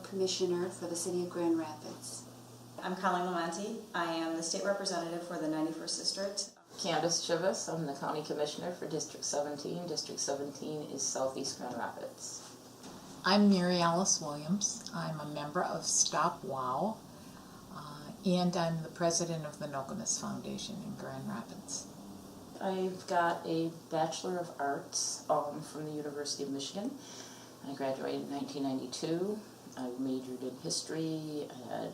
Commissioner for the City of Grand Rapids. I'm Collene Lamonte. I am the State Representative for the 91st District. Candace Chivis. I'm the County Commissioner for District 17. District 17 is Southeast Grand Rapids. I'm Mary Alice Williams. I'm a member of Stop WOW, and I'm the president of the Nokomis Foundation in Grand Rapids. I've got a Bachelor of Arts from the University of Michigan. I graduated in 1992. I majored in history. I had,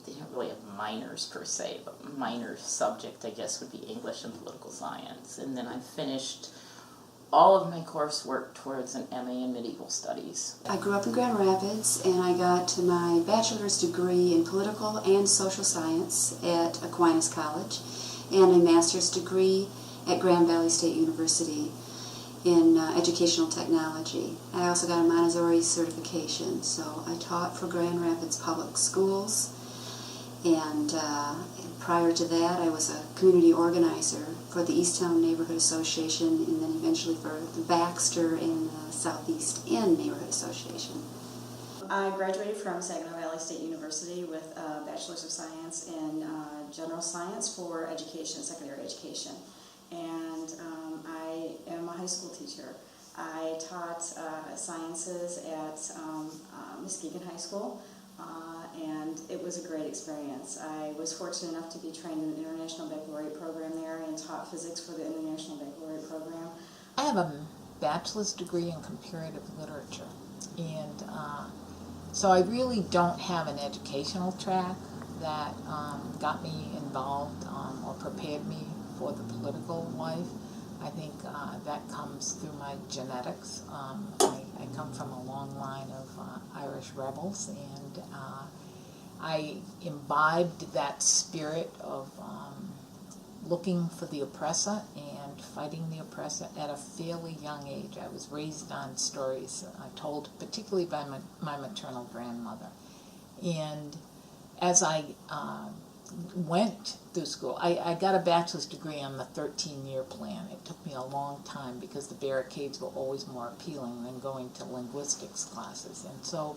they didn't really have minors per se, but minor subject, I guess, would be English and political science. And then I finished all of my coursework towards an MA in medieval studies. I grew up in Grand Rapids, and I got my bachelor's degree in political and social science at Aquinas College, and a master's degree at Grand Valley State University in educational technology. I also got a Montessori certification, so I taught for Grand Rapids Public Schools, and prior to that I was a community organizer for the Easttown Neighborhood Association, and then eventually for the Baxter and the Southeast End Neighborhood Association. I graduated from Saginaw Valley State University with a Bachelor's of Science in General Science for education, secondary education. And I am a high school teacher. I taught sciences at Muskegon High School, and it was a great experience. I was fortunate enough to be trained in the International Baccalaureate program there and taught physics for the International Baccalaureate program. I have a bachelor's degree in comparative literature, and so I really don't have an educational track that got me involved or prepared me for the political life. I think that comes through my genetics. I come from a long line of Irish rebels, and I imbibed that spirit of looking for the oppressor and fighting the oppressor at a fairly young age. I was raised on stories told particularly by my maternal grandmother. And as I went through school, I got a bachelor's degree on the 13-year plan. It took me a long time because the barricades were always more appealing than going to linguistics classes. And so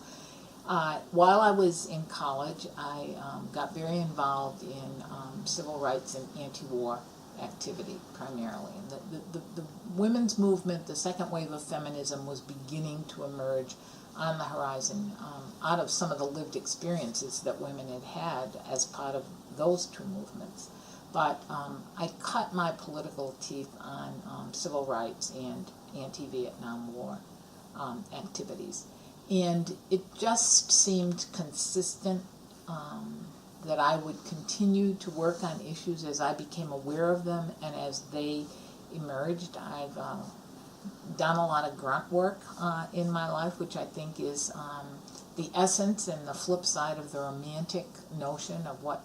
while I was in college, I got very involved in civil rights and anti-war activity primarily. And the women's movement, the second wave of feminism, was beginning to emerge on the horizon out of some of the lived experiences that women had had as part of those two movements. But I cut my political teeth on civil rights and anti-Vietnam War activities. And it just seemed consistent that I would continue to work on issues as I became aware of them and as they emerged. I've done a lot of grunt work in my life, which I think is the essence and the flip side of the romantic notion of what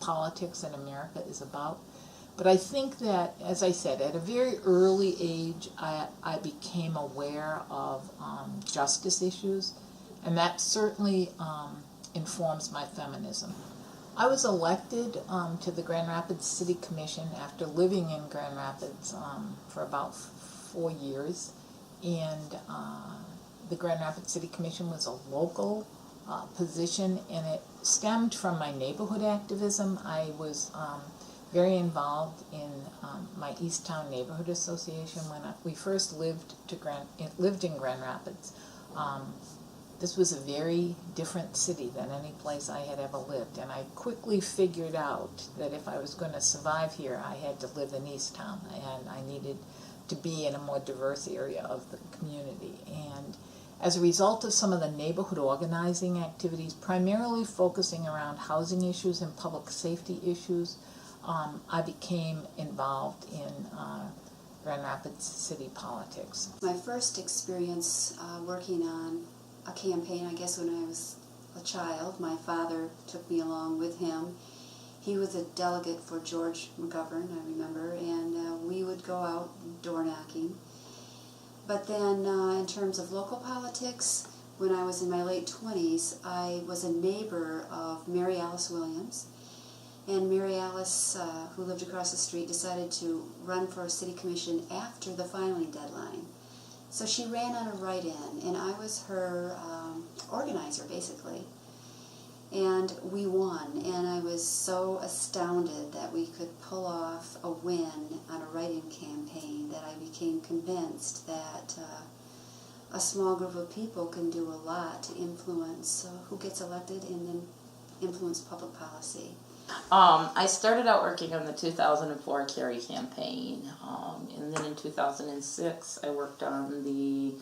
politics in America is about. But I think that, as I said, at a very early age, I became aware of justice issues, and that certainly informs my feminism. I was elected to the Grand Rapids City Commission after living in Grand Rapids for about 4 years, and the Grand Rapids City Commission was a local position, and it stemmed from my neighborhood activism. I was very involved in my Easttown Neighborhood Association when we first lived in Grand Rapids. This was a very different city than any place I had ever lived, and I quickly figured out that if I was going to survive here, I had to live in Easttown, and I needed to be in a more diverse area of the community. And as a result of some of the neighborhood organizing activities, primarily focusing around housing issues and public safety issues, I became involved in Grand Rapids city politics. My first experience working on a campaign, I guess when I was a child, my father took me along with him. He was a delegate for George McGovern, I remember, and we would go out door knocking. But then in terms of local politics, when I was in my late 20s, I was a neighbor of Mary Alice Williams. And Mary Alice, who lived across the street, decided to run for a city commission after the filing deadline. So she ran on a write-in, and I was her organizer, basically. And we won, and I was so astounded that we could pull off a win on a write-in campaign that I became convinced that a small group of people can do a lot to influence who gets elected and then influence public policy. I started out working on the 2004 Kerry campaign, and then in 2006 I worked on the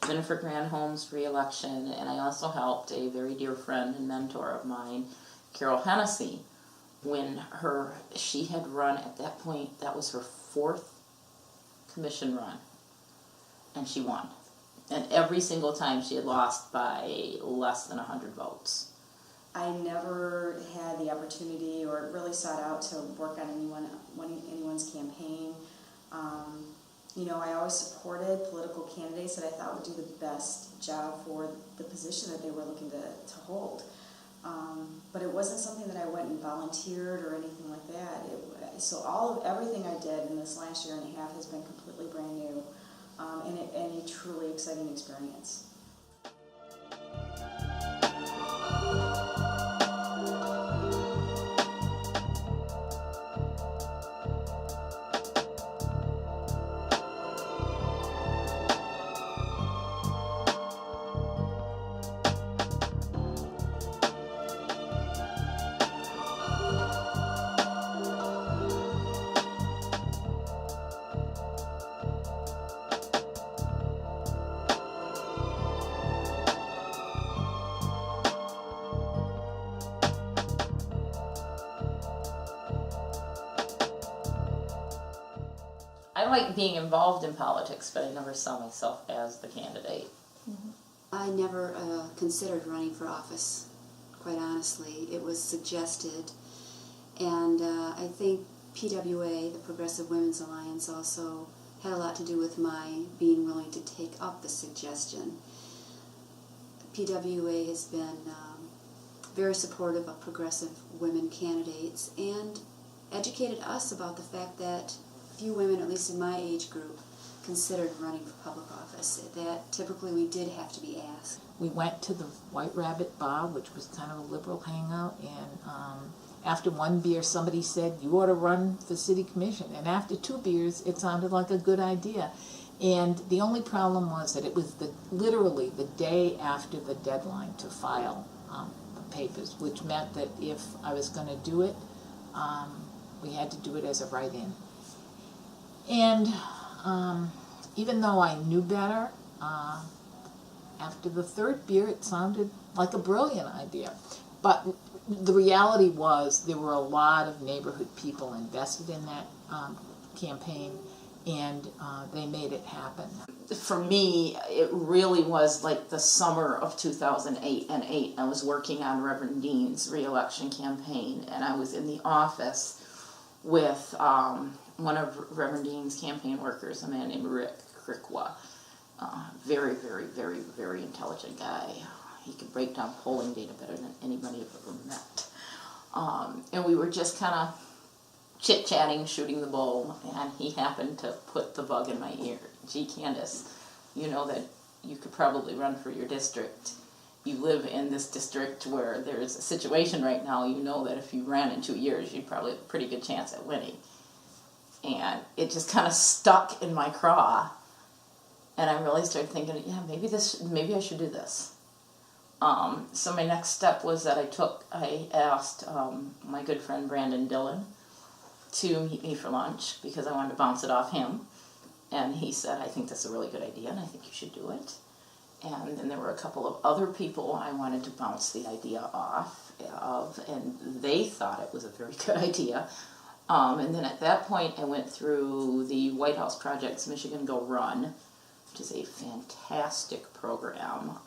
Jennifer Granholm's re-election, and I also helped a very dear friend and mentor of mine, Carol Hennessy, when she had run at that point, that was her 4th commission run, and she won. And every single time she had lost by less than 100 votes. I never had the opportunity or really sought out to work on anyone's campaign. I always supported political candidates that I thought would do the best job for the position that they were looking to hold. But it wasn't something that I went and volunteered or anything like that. So everything I did in this last year and a half has been completely brand new and a truly exciting experience. I like being involved in politics, but I never saw myself as the candidate. I never considered running for office, quite honestly. It was suggested, and I think PWA, the Progressive Women's Alliance, also had a lot to do with my being willing to take up the suggestion. PWA has been very supportive of progressive women candidates and educated us about the fact that few women, at least in my age group, considered running for public office. That typically we did have to be asked. We went to the White Rabbit Bar, which was kind of a liberal hangout, and after one beer somebody said, "You ought to run for city commission." And after 2 beers it sounded like a good idea. And the only problem was that it was literally the day after the deadline to file the papers, which meant that if I was going to do it, we had to do it as a write-in. And even though I knew better, after the 3rd beer it sounded like a brilliant idea. But the reality was there were a lot of neighborhood people invested in that campaign, and they made it happen. For me, it really was like the summer of 2008. I was working on Reverend Dean's re-election campaign, and I was in the office with one of Reverend Dean's campaign workers, a man named Rick Crickwa. Very, very, very, very intelligent guy. He could break down polling data better than anybody I've ever met. And we were just kind of chit-chatting, shooting the bull, and he happened to put the bug in my ear. "Gee, Candace, you know that you could probably run for your district. You live in this district where there's a situation right now. You know that if you ran in 2 years, you'd probably have a pretty good chance at winning." And it just kind of stuck in my craw. And I really started thinking, yeah, maybe I should do this. So my next step was that I asked my good friend Brandon Dillon to meet me for lunch because I wanted to bounce it off him. And he said, "I think that's a really good idea and I think you should do it." And then there were a couple of other people I wanted to bounce the idea off of, and they thought it was a very good idea. And then at that point, I went through the White House Project's Michigan Go Run, which is a fantastic program.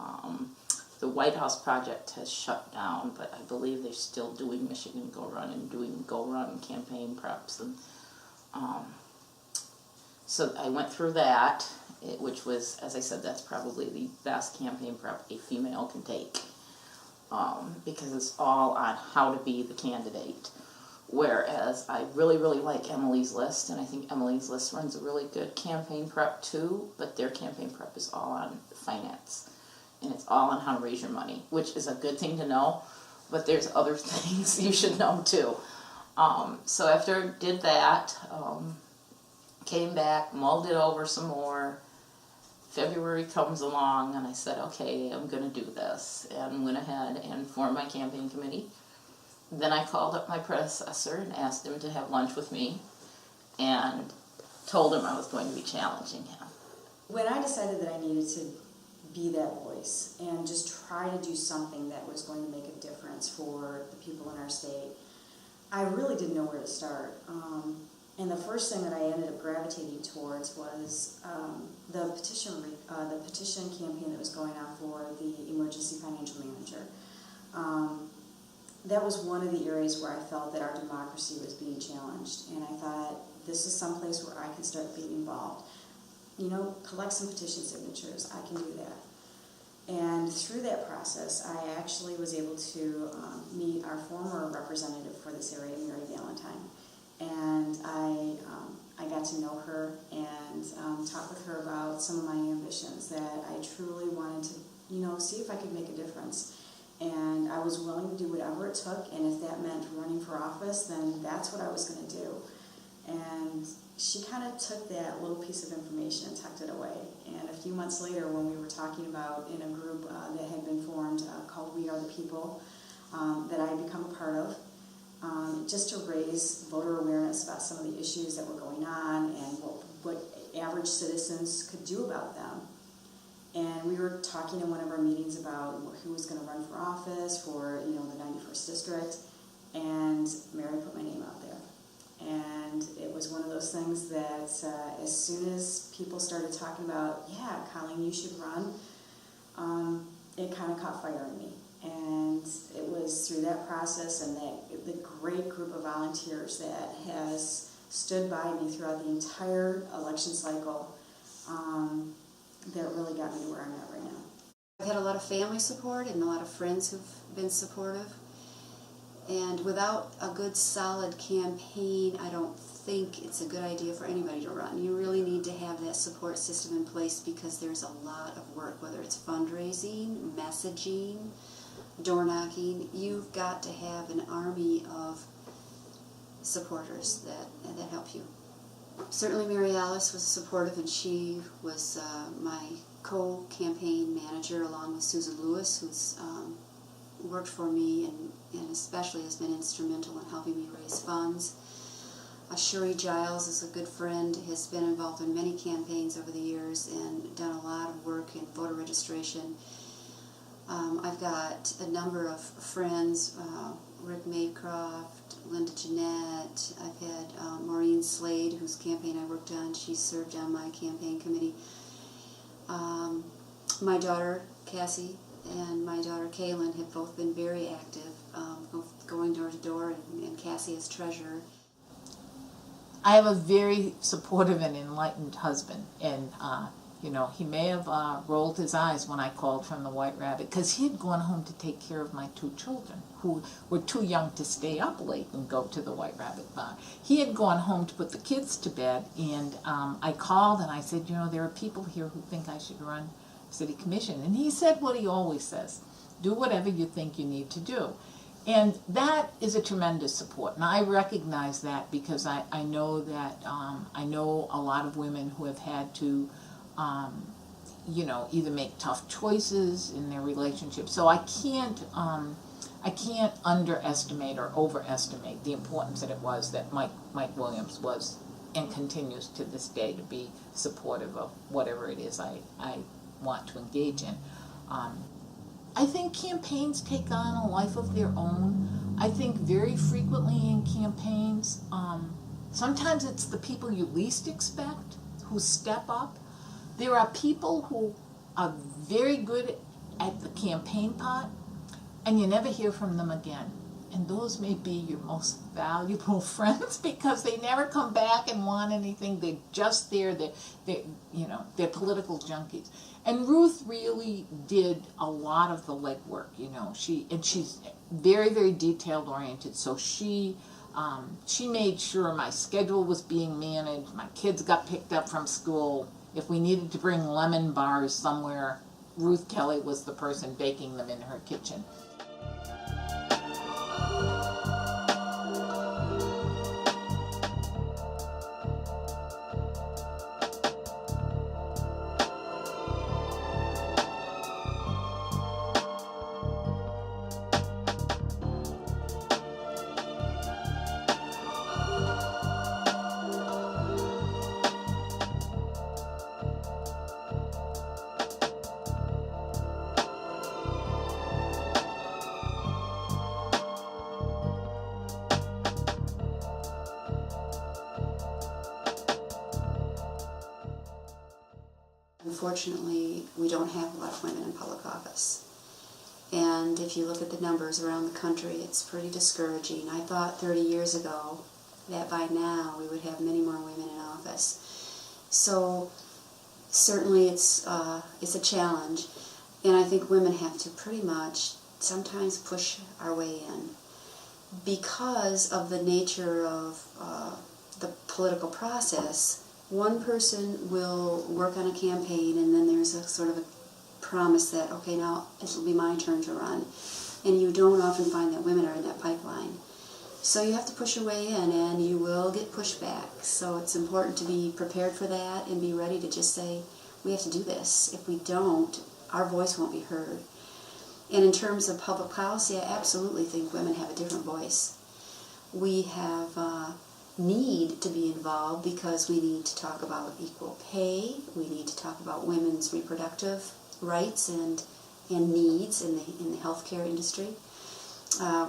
The White House Project has shut down, but I believe they're still doing Michigan Go Run and doing Go Run campaign preps. And so I went through that, which was, as I said, that's probably the best campaign prep a female can take, because it's all on how to be the candidate. Whereas I really, really like Emily's List, and I think Emily's List runs a really good campaign prep too, but their campaign prep is all on finance. And it's all on how to raise your money, which is a good thing to know, but there's other things you should know too. So after I did that, came back, mulled it over some more. February comes along, and I said, okay, I'm going to do this, and went ahead and formed my campaign committee. Then I called up my predecessor and asked him to have lunch with me, and told him I was going to be challenging him. When I decided that I needed to be that voice and just try to do something that was going to make a difference for the people in our state, I really didn't know where to start. And the first thing that I ended up gravitating towards was the petition campaign that was going on for the emergency financial manager. That was one of the areas where I felt that our democracy was being challenged, and I thought, this is someplace where I can start being involved. You know, collect some petition signatures, I can do that. And through that process, I actually was able to meet our former representative for this area, Mary Valentine. And I got to know her and talk with her about some of my ambitions, that I truly wanted to, you know, see if I could make a difference. And I was willing to do whatever it took, and if that meant running for office, then that's what I was going to do. And she kind of took that little piece of information and tucked it away. And a few months later, when we were talking about in a group that had been formed called We Are the People, that I had become a part of, just to raise voter awareness about some of the issues that were going on and what average citizens could do about them. And we were talking in one of our meetings about who was going to run for office for, you know, the 91st district, and Mary put my name out there. And it was one of those things that as soon as people started talking about, yeah, Collene, you should run, it kind of caught fire in me. And it was through that process and the great group of volunteers that has stood by me throughout the entire election cycle that really got me to where I'm at right now. I've had a lot of family support and a lot of friends who've been supportive. And without a good, solid campaign, I don't think it's a good idea for anybody to run. You really need to have that support system in place, because there's a lot of work, whether it's fundraising, messaging, door knocking. You've got to have an army of supporters that help you. Certainly Mary Alice was supportive, and she was my co-campaign manager along with Susan Lewis, who's worked for me and especially has been instrumental in helping me raise funds. Sherry Giles is a good friend, has been involved in many campaigns over the years and done a lot of work in voter registration. I've got a number of friends, Rick Maycroft, Linda Jeanette. I've had Maureen Slade, whose campaign I worked on. She served on my campaign committee. My daughter, Cassie, and my daughter, Kaylin, have both been very active, going door to door, and Cassie as treasurer. I have a very supportive and enlightened husband, and you know, he may have rolled his eyes when I called from the White Rabbit, because he had gone home to take care of my 2 children who were too young to stay up late and go to the White Rabbit bar. He had gone home to put the kids to bed, and I called and I said, you know, there are people here who think I should run city commission. And he said what he always says: do whatever you think you need to do. And that is a tremendous support, and I recognize that, because I know that I know a lot of women who have had to you know, either make tough choices in their relationships. So I can't underestimate or overestimate the importance that it was that Mike Williams was and continues to this day to be supportive of whatever it is I want to engage in. I think campaigns take on a life of their own. I think very frequently in campaigns, sometimes it's the people you least expect who step up. There are people who are very good at the campaign part, and you never hear from them again. And those may be your most valuable friends, because they never come back and want anything. They're just there. They're political junkies. And Ruth really did a lot of the legwork. You know, she's very, very detailed oriented. So she she made sure my schedule was being managed, my kids got picked up from school. If we needed to bring lemon bars somewhere, Ruth Kelly was the person baking them in her kitchen. Unfortunately, we don't have a lot of women in public office. And if you look at the numbers around the country, it's pretty discouraging. I thought 30 years ago that by now we would have many more women in office. So certainly it's a challenge, and I think women have to pretty much sometimes push our way in because of the nature of the political process. One person will work on a campaign, and then there's a sort of a promise that, okay, now it'll be my turn to run. And you don't often find that women are in that pipeline. So you have to push your way in, and you will get pushback. So it's important to be prepared for that and be ready to just say, we have to do this. If we don't, our voice won't be heard. And in terms of public policy, I absolutely think women have a different voice. We have need to be involved because we need to talk about equal pay, we need to talk about women's reproductive rights and needs in the healthcare industry.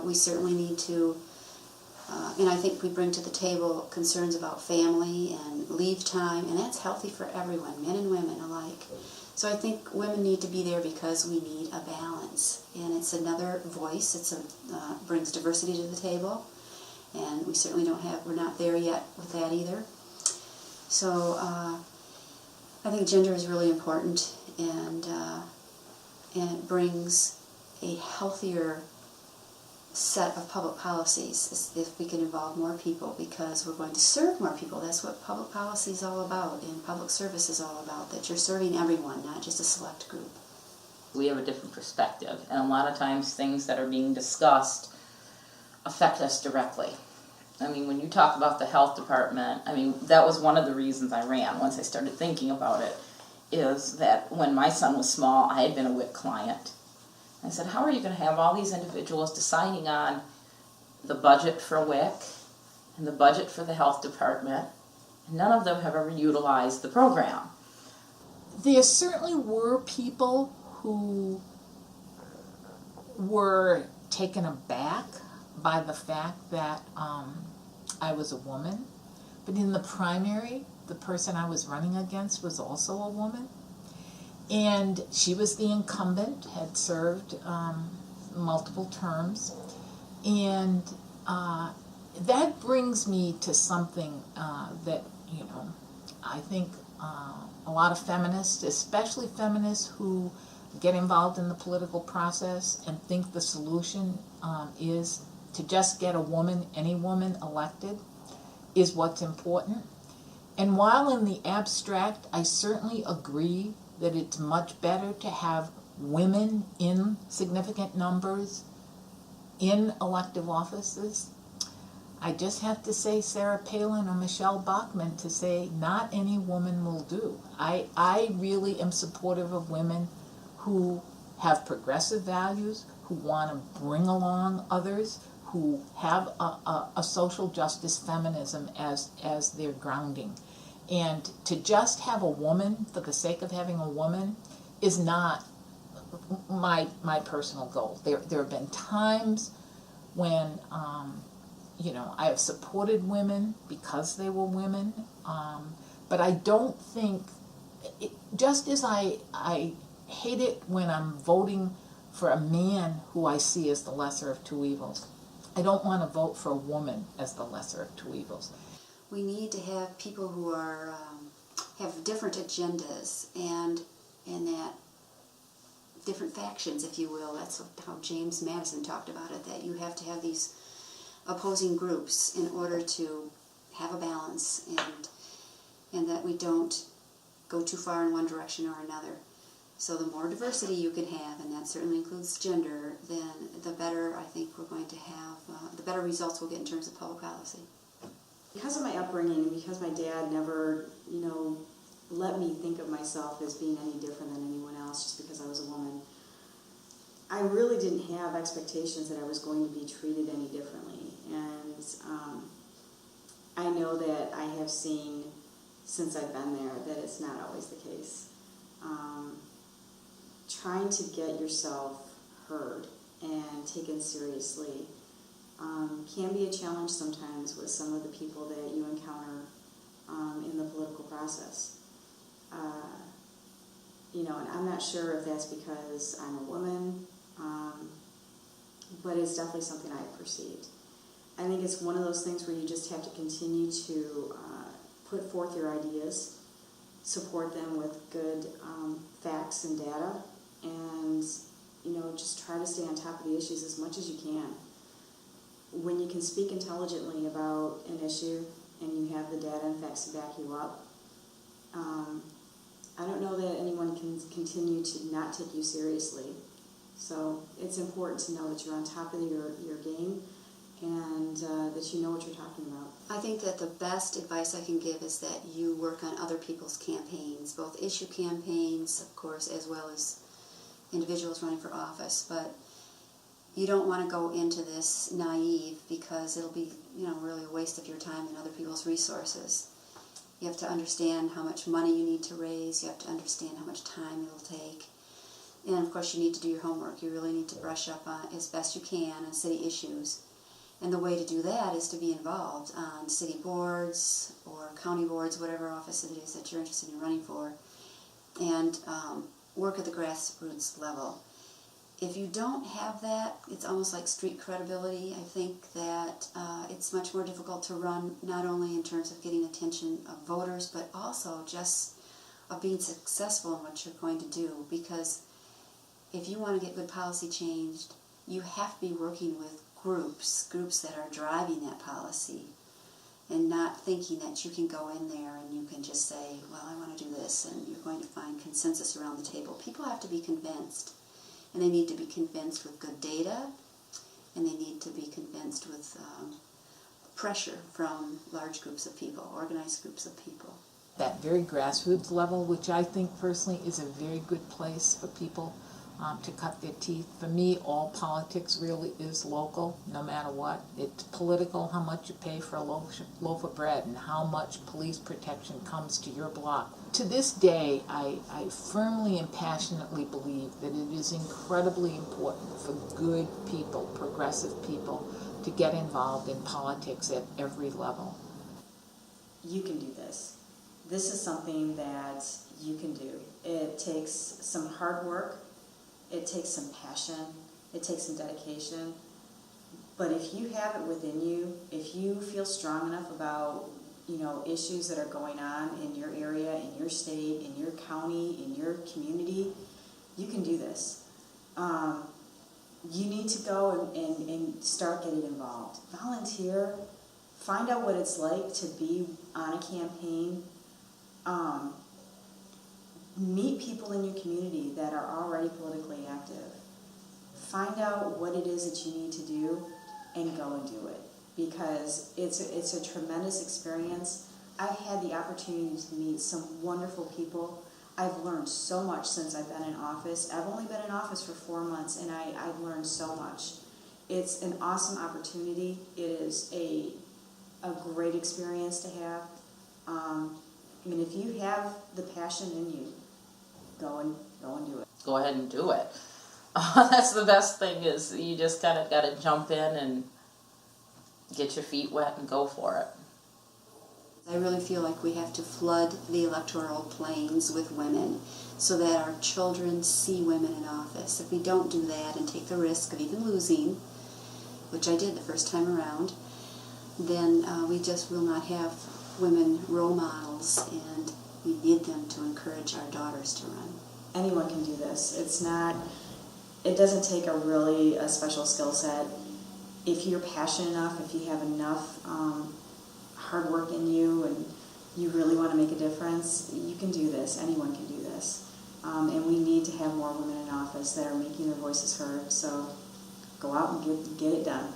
We certainly need to, and I think we bring to the table concerns about family and leave time, and that's healthy for everyone, men and women alike. So I think women need to be there because we need a balance, and it's another voice. It's brings diversity to the table. And we certainly we're not there yet with that either. So I think gender is really important, and it brings a healthier set of public policies if we can involve more people, because we're going to serve more people. That's what public policy is all about, and public service is all about, that you're serving everyone, not just a select group. We have a different perspective, and a lot of times things that are being discussed affect us directly. I mean, when you talk about the health department, I mean, that was one of the reasons I ran once I started thinking about it, is that when my son was small, I had been a WIC client. I said, how are you going to have all these individuals deciding on the budget for WIC and the budget for the health department, and none of them have ever utilized the program? There certainly were people who were taken aback by the fact that I was a woman, but in the primary, the person I was running against was also a woman, and she was the incumbent, had served multiple terms, and that brings me to something that, I think a lot of feminists, especially feminists who get involved in the political process and think the solution is to just get a woman, any woman elected, is what's important. And while in the abstract, I certainly agree that it's much better to have women in significant numbers in elective offices, I just have to say Sarah Palin or Michelle Bachmann to say not any woman will do. I really am supportive of women who have progressive values, who want to bring along others, who have a social justice feminism as their grounding. And to just have a woman for the sake of having a woman is not my personal goal. There have been times when I have supported women because they were women, but I don't think, just as I hate it when I'm voting for a man who I see as the lesser of two evils, I don't want to vote for a woman as the lesser of two evils. We need to have people who are have different agendas and that different factions, if you will. That's how James Madison talked about it, that you have to have these opposing groups in order to have a balance and that we don't go too far in one direction or another. So the more diversity you can have, and that certainly includes gender, then the better I think we're going to have, the better results we'll get in terms of public policy. Because of my upbringing and because my dad never, let me think of myself as being any different than anyone else just because I was a woman, I really didn't have expectations that I was going to be treated any differently. And I know that I have seen, since I've been there, that it's not always the case. Trying to get yourself heard and taken seriously can be a challenge sometimes with some of the people that you encounter in the political process. And I'm not sure if that's because I'm a woman, but it's definitely something I've perceived. I think it's one of those things where you just have to continue to put forth your ideas, support them with good facts and data, and just try to stay on top of the issues as much as you can. When you can speak intelligently about an issue and you have the data and facts to back you up, I don't know that anyone can continue to not take you seriously. So it's important to know that you're on top of your game and that you know what you're talking about. I think that the best advice I can give is that you work on other people's campaigns, both issue campaigns, of course, as well as individuals running for office. But you don't want to go into this naive because it'll be, really a waste of your time and other people's resources. You have to understand how much money you need to raise. You have to understand how much time it'll take. And, of course, you need to do your homework. You really need to brush up on, as best you can on city issues. And the way to do that is to be involved on city boards or county boards, whatever office it is that you're interested in running for, and work at the grassroots level. If you don't have that, it's almost like street credibility. I think that it's much more difficult to run, not only in terms of getting attention of voters, but also just of being successful in what you're going to do. Because if you want to get good policy changed, you have to be working with groups that are driving that policy, and not thinking that you can go in there and you can just say, well, I want to do this, and you're going to find consensus around the table. People have to be convinced, and they need to be convinced with good data, and they need to be convinced with pressure from large groups of people, organized groups of people. That very grassroots level, which I think personally is a very good place for people to cut their teeth. For me, all politics really is local, no matter what. It's political, how much you pay for a loaf of bread and how much police protection comes to your block. To this day, I firmly and passionately believe that it is incredibly important for good people, progressive people, to get involved in politics at every level. You can do this. This is something that you can do. It takes some hard work. It takes some passion, it takes some dedication, but if you have it within you, if you feel strong enough about, issues that are going on in your area, in your state, in your county, in your community, you can do this. You need to go and start getting involved. Volunteer, find out what it's like to be on a campaign. Meet people in your community that are already politically active. Find out what it is that you need to do and go and do it, because it's a tremendous experience. I've had the opportunity to meet some wonderful people. I've learned so much since I've been in office. I've only been in office for 4 months, and I've learned so much. It's an awesome opportunity. It is a great experience to have. If you have the passion in you, go and do it. Go ahead and do it. That's the best thing, is you just kind of got to jump in and get your feet wet and go for it. I really feel like we have to flood the electoral plains with women so that our children see women in office. If we don't do that and take the risk of even losing, which I did the first time around, then we just will not have women role models, and we need them to encourage our daughters to run. Anyone can do this. It doesn't take a special skill set. if you're passionate enough, if you have enough hard work in you, and you really want to make a difference, you can do this. Anyone can do this. And we need to have more women in office that are making their voices heard. So go out and get it done.